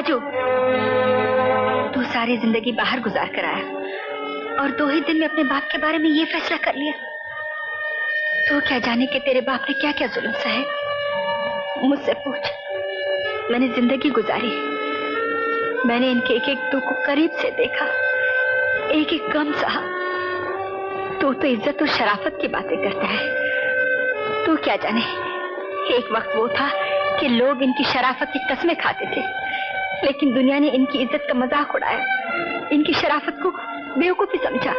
राजू, तू सारी जिंदगी बाहर गुजार कर आया और 2 ही दिन में अपने बाप के बारे में ये फैसला कर लिया। तू क्या जाने कि तेरे बाप ने क्या क्या जुल्म सहे। मुझसे पूछ, मैंने जिंदगी गुजारी, मैंने इनके एक एक दुख को करीब से देखा, एक एक गम सहा। तू तो इज्जत और शराफत की बातें करता है। तू क्या जाने, एक वक्त वो था कि लोग इनकी शराफत की कस्में खाते थे, लेकिन दुनिया ने इनकी इज्जत का मजाक उड़ाया, इनकी शराफत को बेवकूफी समझा,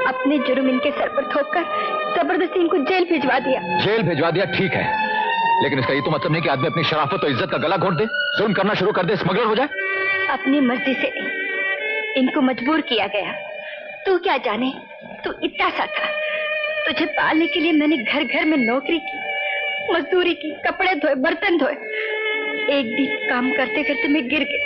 अपने जुर्म इनके सर पर थोपकर जबरदस्ती इनको जेल भिजवा दिया। जेल भिजवा दिया ठीक है, लेकिन इसका ये तो मतलब नहीं कि आदमी अपनी शराफत और इज्जत का गला घोट दे, जुल्म करना शुरू कर दे, स्मगलर हो जाए। अपनी मर्जी से नहीं, इनको मजबूर किया गया। तू क्या जाने, तू इतना सा था, तुझे पालने के लिए मैंने घर घर में नौकरी की, मजदूरी की, कपड़े धोए, बर्तन धोए। एक दिन काम करते करते मैं गिर गई,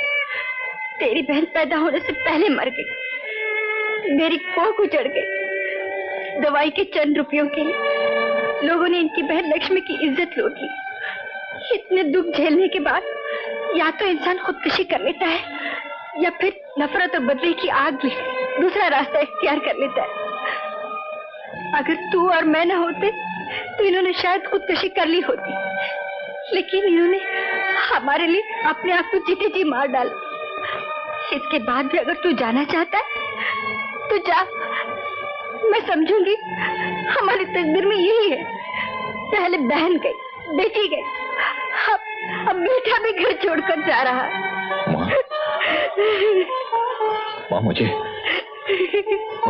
तेरी बहन पैदा होने से पहले मर गई, मेरी कोख उजड़ गई। दवाई के चंद रुपयों के लिए लोगों ने इनकी बहन लक्ष्मी की इज्जत लूट ली। इतने दुख झेलने के बाद या तो इंसान खुदकुशी कर लेता है या फिर नफरत और बदले की आग में दूसरा रास्ता इख्तियार कर लेता है। अगर तू और मैं न होते तो इन्होंने शायद खुदकुशी कर ली होती, लेकिन इन्होंने हमारे लिए अपने आप को जीते जी मार डाला। इसके बाद भी अगर तू जाना चाहता है तो जा, मैं समझूंगी हमारी तकदीर में यही है। पहले बहन गई, बेटी गई, अब बेटा भी घर छोड़कर जा रहा है। माँ मुझसे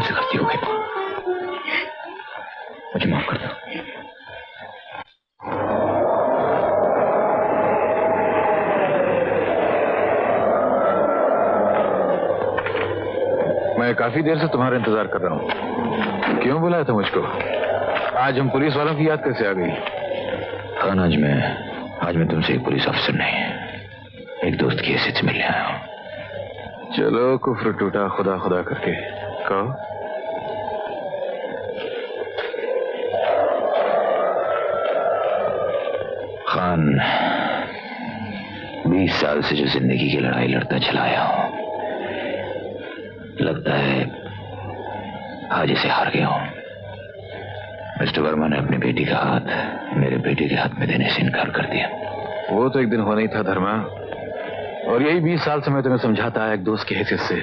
गलती हो गई माँ, मुझे माफ कर दो। मैं काफी देर से तुम्हारा इंतजार कर रहा हूँ। क्यों बुलाया था मुझको? आज हम पुलिस वालों की याद कैसे आ गई? खान, आज मैं तुमसे एक पुलिस अफसर नहीं, एक दोस्त की हैसियत से मिलने आया हूँ। चलो कुफ्र टूटा खुदा खुदा करके, कहो। खान, 20 साल से जो जिंदगी की लड़ाई लड़ता चला आया हूं, लगता है आज इसे हार गया हूं। मिस्टर वर्मा ने अपनी बेटी का हाथ मेरे बेटे के हाथ में देने से इनकार कर दिया। वो तो एक दिन होना ही था धर्मा, और यही 20 साल से मैं तुम्हें समझाता है एक दोस्त की हैसियत से।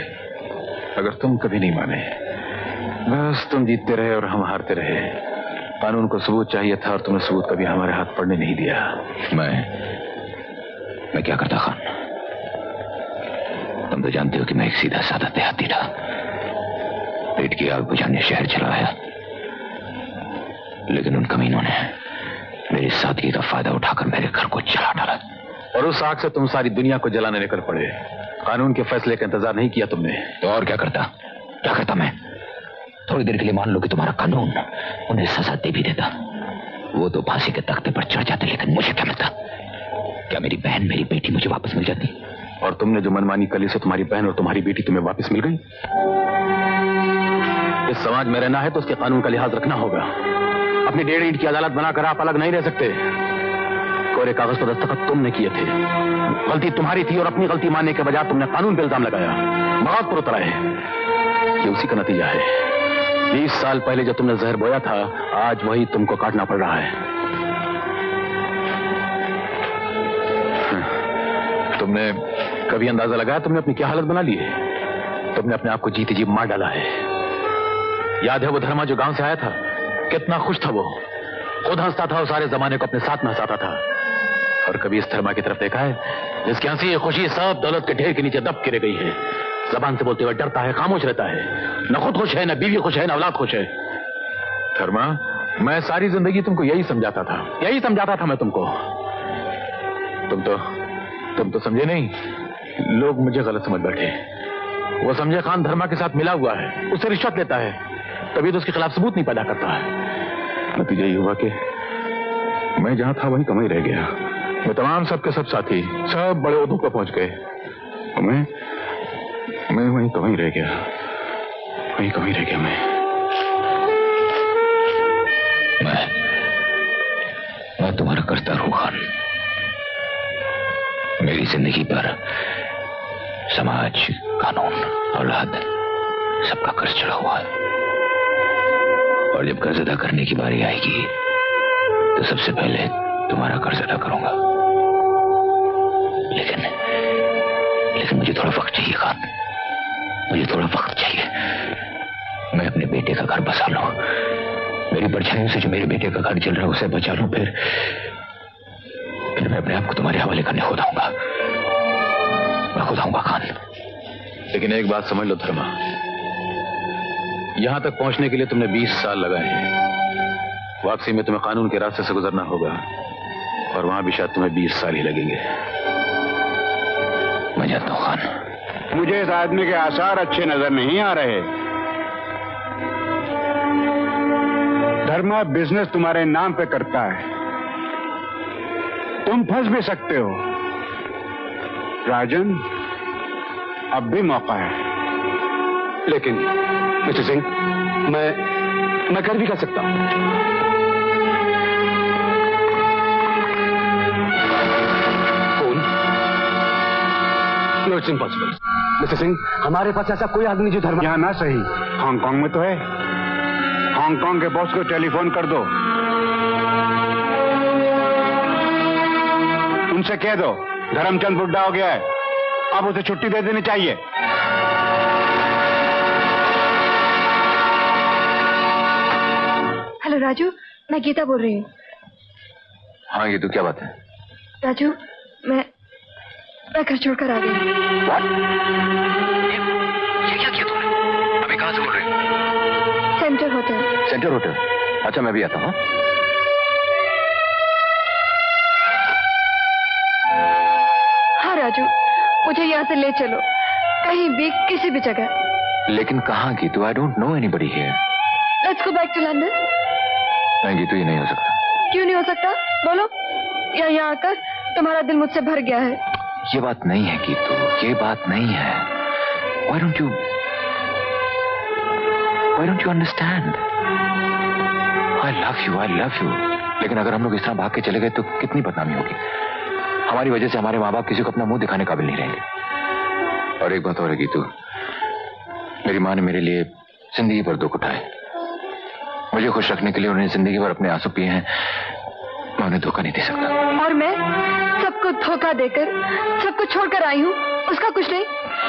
अगर तुम कभी नहीं माने, बस तुम जीतते रहे और हम हारते रहे। कानून को सबूत चाहिए था और तुमने सबूत कभी हमारे हाथ पड़ने नहीं दिया। मैं क्या करता खान? तुम तो जानते हो कि मैं एक सीधा साधा देहाती था, पेट की आग बुझाने शहर चला आया, लेकिन उन कमीनों ने मेरी सादगी का फायदा उठाकर मेरे घर को जला डाला। और उस आग से तुम सारी दुनिया को जलाने निकल पड़े। कानून के फैसले का इंतजार नहीं किया तुमने। तो और क्या करता मैं? थोड़ी देर के लिए मान लो कि तुम्हारा कानून उन्हें सजा दे भी देता, वो तो फांसी के तख्ते पर चढ़ जाते, लेकिन मुझे क्या मिलता? क्या मेरी बहन, मेरी बेटी मुझे वापस मिल जाती? और तुमने जो मनमानी कली से तुम्हारी बहन और तुम्हारी बेटी तुम्हें वापस मिल गई। इस समाज में रहना है तो उसके कानून का लिहाज रखना होगा। अपनी 1.5 ईंट की अदालत बनाकर आप अलग नहीं रह सकते। कोरे कागज पर दस्तखत तुमने किए थे, गलती तुम्हारी थी, और अपनी गलती मानने के बजाय तुमने कानून पे इल्जाम लगाया, बगावत पर उतरा है। ये उसी का नतीजा है। 20 साल पहले जो तुमने जहर बोया था, आज वही तुमको काटना पड़ रहा है। तुमने कभी अंदाजा लगाया तुमने अपनी क्या हालत बना ली है? तुमने अपने आप को जीते जी मार डाला है। याद है वो धर्मा जो गांव से आया था, कितना खुश था वो, खुद हंसता था और सारे जमाने को अपने साथ में हंसाता था। और कभी इस धर्मा की तरफ देखा है जिसकी हंसी खुशी सब दौलत के ढेर के नीचे दब गिर गई है? जबान से बोलते हुए डरता है, खामोश रहता है, न खुद खुश है, न बीवी खुश है, न औलाद खुश है। धर्मा, मैं सारी जिंदगी तुमको यही समझाता था मैं तुमको। तुम तो समझे नहीं। लोग मुझे गलत समझ बैठे। वो समझे खान धर्मा के साथ मिला हुआ है, उससे रिश्वत लेता है, तभी तो उसके खिलाफ सबूत नहीं पैदा करता है। नतीजा ये हुआ कि मैं जहां था वहीं कम ही रह गया। मैं तमाम सबके सब साथी सब बड़े ओहदों पर पहुंच गए, मैं वहीं कम ही रह गया, मैं तुम्हारा करता हूं खान। मेरी जिंदगी पर समाज, कानून, औलाद, सबका कर्ज चढ़ा हुआ है। और जब कर्ज अदा करने की बारी आएगी तो सबसे पहले तुम्हारा कर्ज अदा करूंगा। लेकिन मुझे थोड़ा वक्त चाहिए खान, मुझे थोड़ा वक्त चाहिए। मैं अपने बेटे का घर बसा लूं, मेरी परछाइयों से जो मेरे बेटे का घर चल रहा है उसे बचा लूं, फिर मैं अपने आप को तुम्हारे हवाले करने खुद आऊंगा। मैं खुद आऊंगा खान। लेकिन एक बात समझ लो धर्मा, यहां तक पहुंचने के लिए तुमने 20 साल लगाए हैं। वापसी में तुम्हें कानून के रास्ते से गुजरना होगा और वहां भी शायद तुम्हें 20 साल ही लगेंगे। मैं जाता हूं खान। मुझे इस आदमी के आसार अच्छे नजर नहीं आ रहे। धर्मा बिजनेस तुम्हारे नाम पे करता है, तुम फंस भी सकते हो। राजन, अब भी मौका है। लेकिन मिस्टर सिंह, मैं कर भी कर सकता हूं। कौन? No, it's impossible. Mister Singh, हमारे पास ऐसा कोई आदमी जो धर्मा यहां ना सही, हांगकांग में तो है। हांगकांग के बॉस को टेलीफोन कर दो, उनसे कह दो धर्मचंद बुड्ढा हो गया है, अब उसे छुट्टी दे देनी चाहिए। हेलो राजू, मैं गीता बोल रही हूँ। हाँ गीतू, क्या बात है? राजू, मैं घर छोड़कर आ गई। ये क्या किया तुमने? अभी कहाँ से बोल रही हो? Centre hotel. Centre hotel? अच्छा, मैं भी आता हूँ। हाँ राजू, मुझे यहाँ से ले चलो, कहीं भी, किसी भी जगह। लेकिन कहाँ Geetu? I don't know anybody here. Let's go back to London. नहीं गीतू, ये नहीं हो सकता। क्यों नहीं हो सकता? बोलो। या यहाँ आकर तुम्हारा दिल मुझसे भर गया है? ये बात नहीं है गीतू, ये बात नहीं है। Why don't you understand? I love you. लेकिन अगर हम लोग इस तरह भाग के चले गए तो कितनी बदनामी होगी। हमारी वजह से हमारे माँ बाप किसी को अपना मुंह दिखाने काबिल नहीं रहेंगे। और एक बात और है गीतू, मेरी माँ ने मेरे लिए जिंदगी भर दुख उठाए। मुझे खुश रखने के लिए उन्हें जिंदगी भर अपने आंसू पिए हैं। मैं उन्हें धोखा नहीं दे सकता। और मैं सबको धोखा देकर सबको छोड़कर आई हूँ, उसका कुछ नहीं।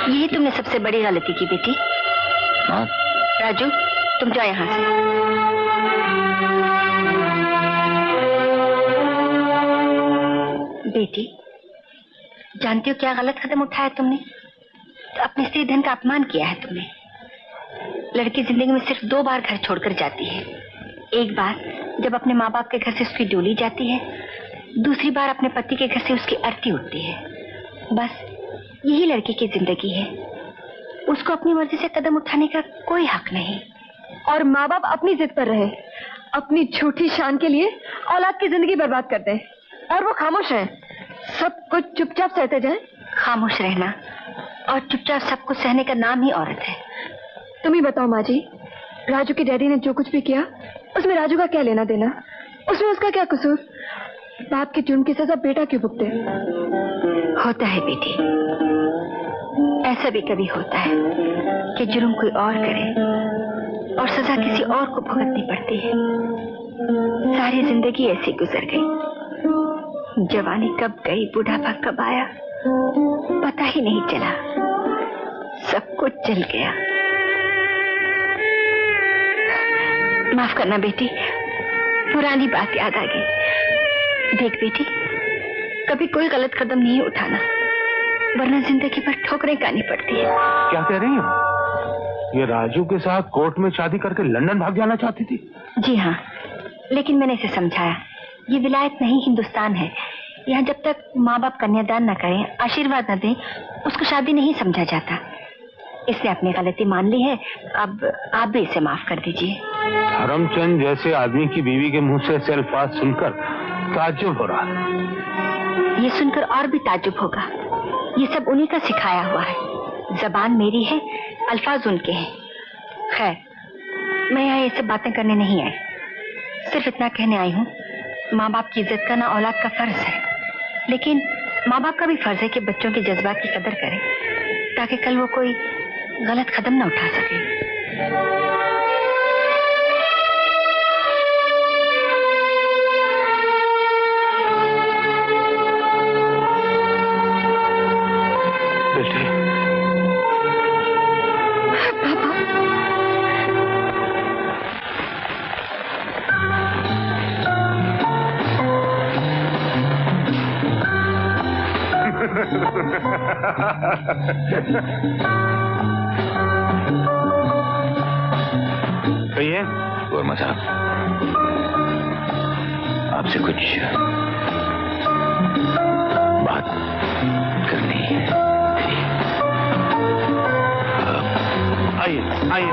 यही तुमने सबसे बड़ी गलती की बेटी। हाँ राजू, तुम जाओ यहाँ से। बेटी, जानती हो क्या गलत कदम उठाया तुमने? तो अपने स्त्री धन का अपमान किया है तुमने। लड़की जिंदगी में सिर्फ 2 बार घर छोड़कर जाती है। एक बार जब अपने माँ बाप के घर से उसकी डोली जाती है, दूसरी बार अपने पति के घर से उसकी अर्थी उठती है। बस यही लड़की की जिंदगी है। उसको अपनी मर्जी से कदम उठाने का कोई हक नहीं। और माँ बाप अपनी जिद पर रहे, अपनी झूठी शान के लिए औलाद की जिंदगी बर्बाद करते हैं और वो खामोश है। सब कुछ चुपचाप सहते जाए। खामोश रहना और चुपचाप सब कुछ सहने का नाम ही औरत है। तुम ही बताओ माँ जी, राजू के डैडी ने जो कुछ भी किया उसमें राजू का क्या लेना देना? उसमें उसका क्या कसूर? बाप के जुर्म की सजा बेटा क्यों भुगते? होता है बेटी, ऐसा भी कभी होता है कि जुर्म कोई और करे और सजा किसी और को भुगतनी पड़ती है। सारी जिंदगी ऐसी गुजर गई। जवानी कब गई, बुढ़ापा कब आया, पता ही नहीं चला। सब कुछ चल गया। माफ करना बेटी, पुरानी बात याद आ गई। देख बेटी, कभी कोई गलत कदम नहीं उठाना, वरना जिंदगी पर ठोकरें खानी पड़ती है। क्या कह रही हो? ये राजू के साथ कोर्ट में शादी करके लंदन भाग जाना चाहती थी? जी हाँ, लेकिन मैंने इसे समझाया, ये विलायत नहीं हिंदुस्तान है। यहाँ जब तक माँ बाप कन्यादान न करें, आशीर्वाद न दें, उसको शादी नहीं समझा जाता। इसने अपनी गलती मान ली है, अब आप भी इसे माफ कर दीजिए। धर्मचंद जैसे आदमी की बीवी के मुंह से ऐसे अल्फाज सुनकर ताज्जुब हो रहा है। ये सुनकर और भी ताज्जुब होगा। ये सब उन्हीं का सिखाया हुआ है। जबान मेरी है, अल्फाज उनके हैं। खैर, मैं यहाँ ये सब बातें करने नहीं आई, सिर्फ इतना कहने आई हूँ, माँ बाप की इज्जत करना औलाद का फर्ज है, लेकिन माँ बाप का भी फर्ज है कि बच्चों के जज्बात की कदर करें। ताकि कल वो कोई गलत कदम ना उठा सके। कहिए। वर्मा साहब, आपसे कुछ बात करनी है। आइए आइए।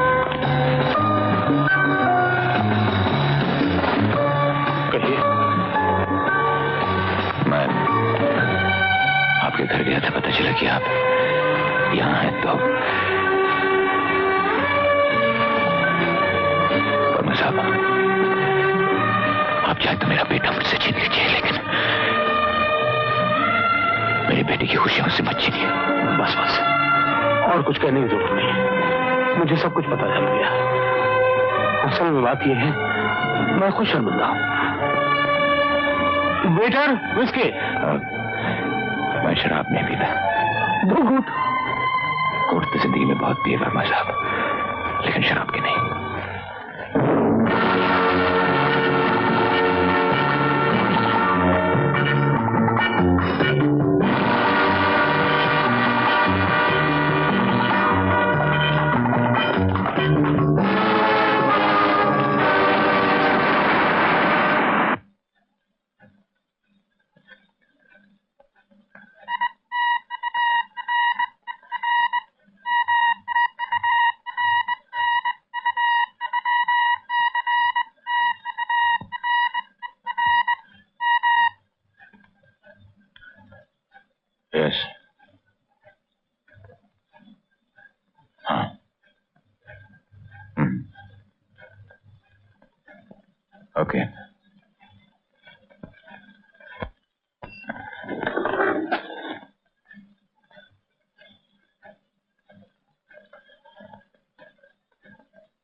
कहिए। मैं आपके घर गया था, पता चला कि आप यहाँ हैं। तो वर्मा साहब, आप चाहे तो मेरा बेटा मुझसे छीन लीजिए, लेकिन मेरी बेटी की खुशियों से मत छीनिए। बस बस, और कुछ कहने की जरूरत नहीं, मुझे सब कुछ पता चल गया। असल में बात यह है, मैं खुद शर्मिंदा हूं। Waiter, whisky. मैं शराब नहीं पीता। 2 घूंट। कोर्ट तो जिंदगी में बहुत पिए वर्मा साहब, लेकिन शराब की नहीं। यस, हाँ। ओके।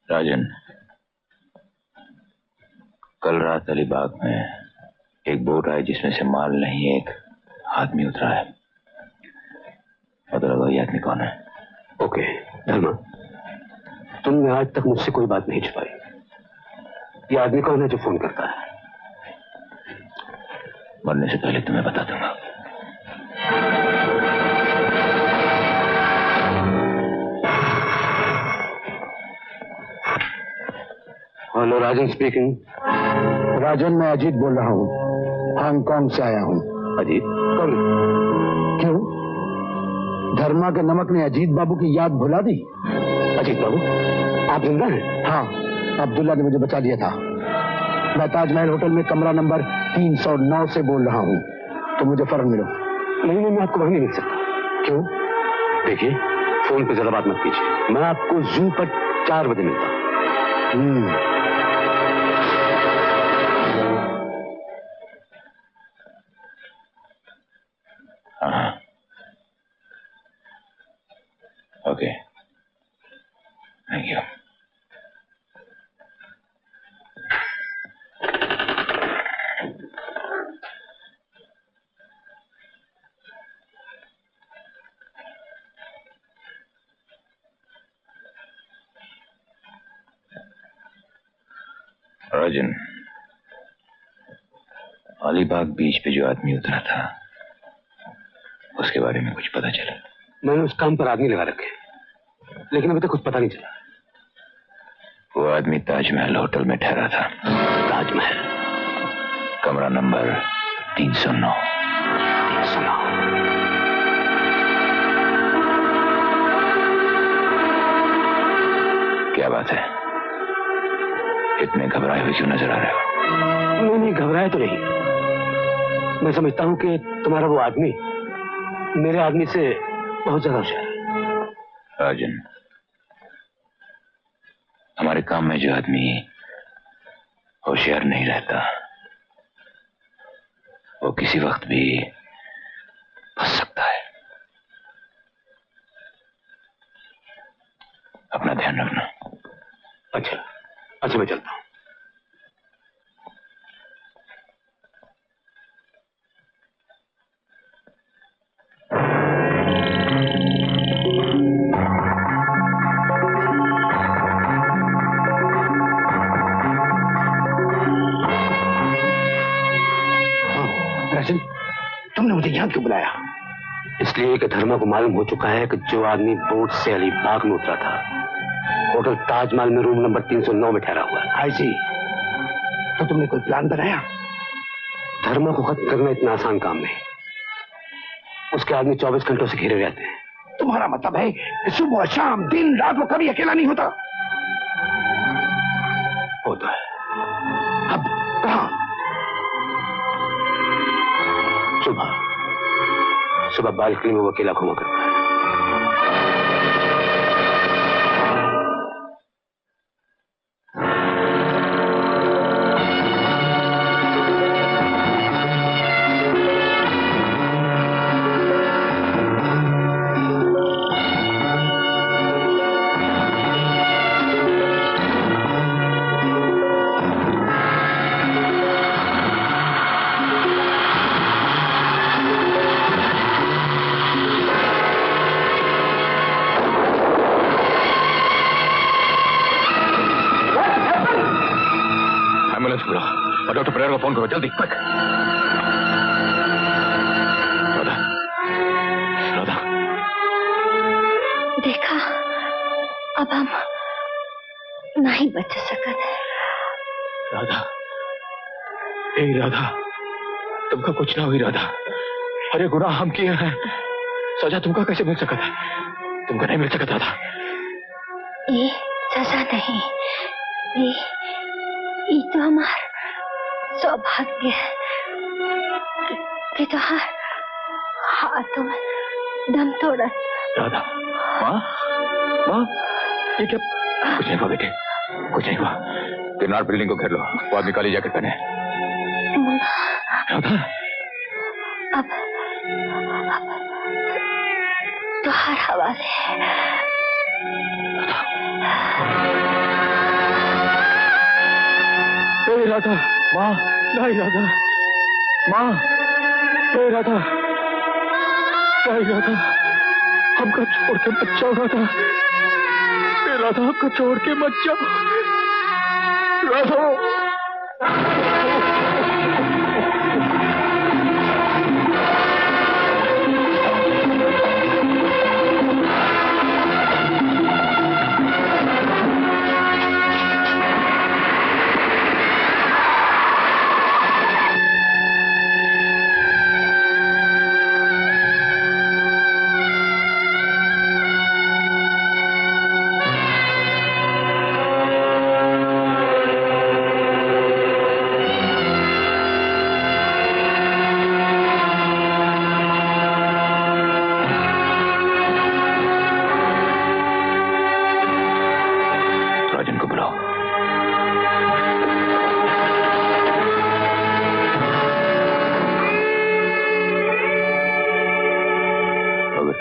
राजन, कल रात अलीबाग में एक बोट आई जिसमें से माल नहीं एक आदमी उतरा है। पता लगा ये आदमी कौन है? ओके धर्मा, तुमने आज तक मुझसे कोई बात नहीं छुपाई। ये आदमी कौन है जो फोन करता है? मरने से पहले तुम्हें बता दूंगा। हेलो, राजन स्पीकिंग। राजन, मैं अजीत बोल रहा हूँ, हांगकांग से आया हूँ। अजीत कौन? क्यों? धर्मा के नमक ने अजीत बाबू की याद भुला दी? अजीत बाबू, आप जिंदा हैं? हाँ, अब्दुल्ला ने मुझे बचा लिया था। मैं ताजमहल होटल में कमरा नंबर 309 से बोल रहा हूँ, तो मुझे फौरन मिलो। नहीं, मैं आपको वहीं नहीं मिल सकता। क्यों? देखिए, फोन पे ज्यादा बात मत कीजिए। मैं आपको जू पर 4 बजे मिलता हूँ। हाँ, ओके, थैंक यू। राजन, अलीबाग बीच पे जो आदमी उतरा था, उसके बारे में कुछ पता चला? मैंने उस काम पर आदमी लगा रखे, लेकिन अभी तक कुछ पता नहीं चला। वो आदमी ताजमहल होटल में ठहरा था। ताजमहल, कमरा नंबर 309। 309। क्या बात है, इतने घबराए हुए क्यों नजर आ रहे हो? नहीं, घबराए तो नहीं। मैं समझता हूँ कि तुम्हारा वो आदमी मेरे आदमी से बहुत ज्यादा होशियार है। राजन, हमारे काम में जो आदमी होशियार नहीं रहता, वो किसी वक्त भी फंस सकता है। अपना ध्यान रखना। अच्छा अच्छा, मैं चलता हूं। राजन, तुमने मुझे यहां क्यों बुलाया? इसलिए कि धर्मा को मालूम हो चुका है कि जो आदमी बोट से अलीबाग में उतरा था होटल ताजमहल में रूम नंबर 309 में ठहरा हुआ है। ऐसी तो तुमने कोई प्लान बनाया? धर्मा को खत्म करना इतना आसान काम नहीं। उसके आदमी 24 घंटों से घिरे रहते हैं। तुम्हारा मतलब है कि सुबह शाम दिन रात वो कभी अकेला नहीं होता? होता है। अब कहां? सुबह बालकनी में वो अकेला घूमा करता है। और डॉक्टर परेरा को फोन करो जल्दी, क्विक। राधा, राधा, देखा, अब हम नहीं बच सकते। राधा, ए राधा, तुमका कुछ ना हुई राधा। अरे गुनाह हम किए हैं, सजा तुमका कैसे मिल सकता है? तुमको नहीं मिल सकता राधा। ये सजा नहीं, ये तो हमारा सौभाग्य है कि तो हाथों में दम तोड़ा। राधा, माँ, माँ, ये क्या? कुछ नहीं हुआ बेटे, कुछ नहीं हुआ। किरनार बिल्डिंग को घेर लो, वो आदमी काली जैकेट पहने। राधा, अब तो हर हवाले है। राधा, माँ, नहीं राधा, माँ, राधा, नहीं राधा, हमको छोड़ के मत जाओ राधा, राधा, हमको छोड़ के मत जाओ राधा।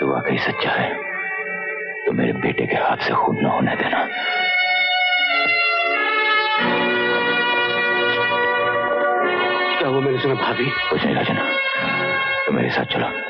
वाकई सच्चा है तो मेरे बेटे के हाथ से खून न होने देना। क्या वो मैंने सुना भाभी? कुछ नहीं राजन, तो मेरे साथ चलो।